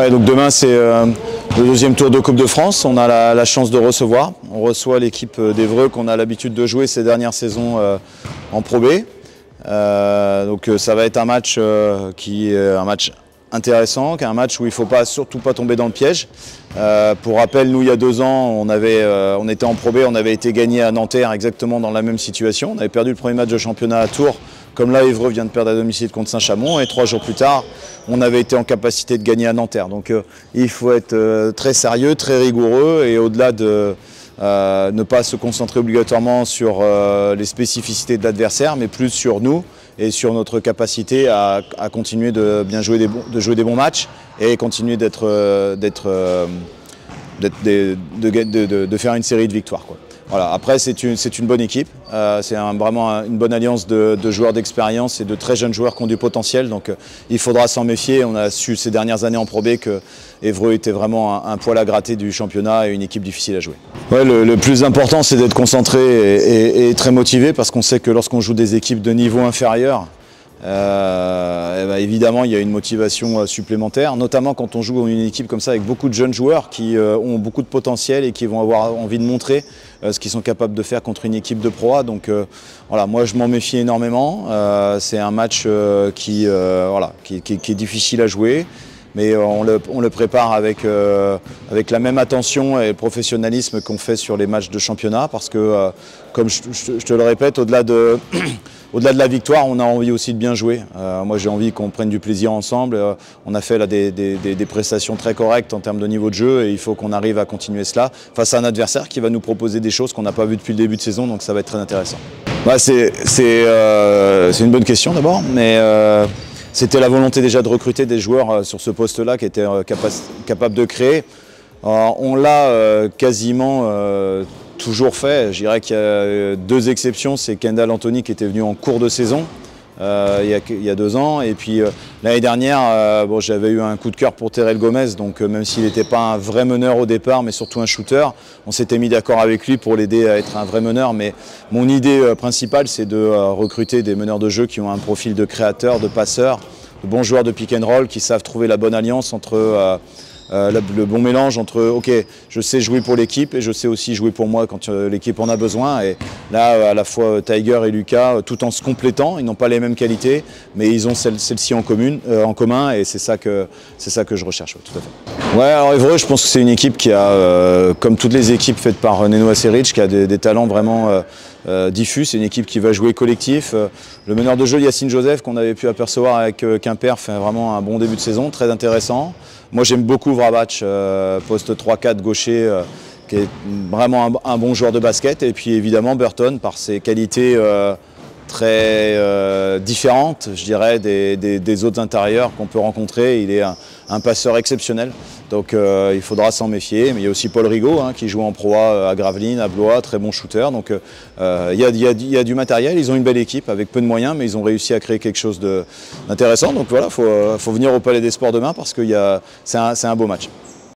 Ouais, donc demain c'est le deuxième tour de Coupe de France. On a la chance de recevoir. On reçoit l'équipe d'Évreux qu'on a l'habitude de jouer ces dernières saisons en Pro B. Donc ça va être un match qui est un match intéressant, un match où il ne faut surtout pas tomber dans le piège. Pour rappel, nous il y a 2 ans, on était en Pro B, on avait été gagné à Nanterre exactement dans la même situation. On avait perdu le premier match de championnat à Tours, comme là Évreux vient de perdre à domicile contre Saint-Chamond, et 3 jours plus tard, on avait été en capacité de gagner à Nanterre. Donc il faut être très sérieux, très rigoureux, et au-delà de ne pas se concentrer obligatoirement sur les spécificités de l'adversaire, mais plus sur nous et sur notre capacité à continuer de bien jouer des bons matchs et continuer de faire une série de victoires, quoi. Voilà. Après, c'est une bonne équipe, c'est vraiment une bonne alliance de joueurs d'expérience et de très jeunes joueurs qui ont du potentiel, donc il faudra s'en méfier. On a su ces dernières années en Pro B que Évreux était vraiment un poil à gratter du championnat et une équipe difficile à jouer. Ouais, le plus important, c'est d'être concentré et très motivé, parce qu'on sait que lorsqu'on joue des équipes de niveau inférieur, évidemment il y a une motivation supplémentaire, notamment quand on joue une équipe comme ça avec beaucoup de jeunes joueurs qui ont beaucoup de potentiel et qui vont avoir envie de montrer ce qu'ils sont capables de faire contre une équipe de Pro A. Donc voilà, moi je m'en méfie énormément. C'est un match qui est difficile à jouer, mais on le prépare avec la même attention et le professionnalisme qu'on fait sur les matchs de championnat, parce que, comme je te le répète, au-delà de la victoire, on a envie aussi de bien jouer. Moi j'ai envie qu'on prenne du plaisir ensemble. On a fait là, des prestations très correctes en termes de niveau de jeu, et il faut qu'on arrive à continuer cela face à un adversaire qui va nous proposer des choses qu'on n'a pas vues depuis le début de saison, donc ça va être très intéressant. Bah, c'est une bonne question d'abord, mais c'était la volonté déjà de recruter des joueurs sur ce poste-là qui étaient capables de créer. On l'a quasiment toujours fait. Je dirais qu'il y a 2 exceptions, c'est Kendall Anthony qui était venu en cours de saison il y a 2 ans, et puis l'année dernière j'avais eu un coup de cœur pour Terrell Gomez, donc même s'il n'était pas un vrai meneur au départ mais surtout un shooter, on s'était mis d'accord avec lui pour l'aider à être un vrai meneur. Mais mon idée principale, c'est de recruter des meneurs de jeu qui ont un profil de créateur, de passeur, de bons joueurs de pick and roll, qui savent trouver la bonne alliance entre le bon mélange entre ok, je sais jouer pour l'équipe et je sais aussi jouer pour moi quand l'équipe en a besoin. Et là, à la fois Tiger et Lucas, tout en se complétant, ils n'ont pas les mêmes qualités, mais ils ont celle-ci en commun, et c'est ça que je recherche, tout à fait. Ouais, alors Évreux, je pense que c'est une équipe qui a, comme toutes les équipes faites par Neno Aseric, qui a des talents vraiment diffus. C'est une équipe qui va jouer collectif. Le meneur de jeu Yacine Joseph, qu'on avait pu apercevoir avec Quimper, fait vraiment un bon début de saison, très intéressant. Moi j'aime beaucoup Vrabach, poste 3-4 gaucher, qui est vraiment un bon joueur de basket. Et puis évidemment Burton, par ses qualités très différentes, je dirais, des autres intérieurs qu'on peut rencontrer. Il est un passeur exceptionnel, donc il faudra s'en méfier. Mais il y a aussi Paul Rigaud, qui joue en Pro A à Gravelines, à Blois, très bon shooter. Donc il y a du matériel, ils ont une belle équipe avec peu de moyens, mais ils ont réussi à créer quelque chose d'intéressant. Donc voilà, faut venir au Palais des Sports demain, parce que c'est un beau match.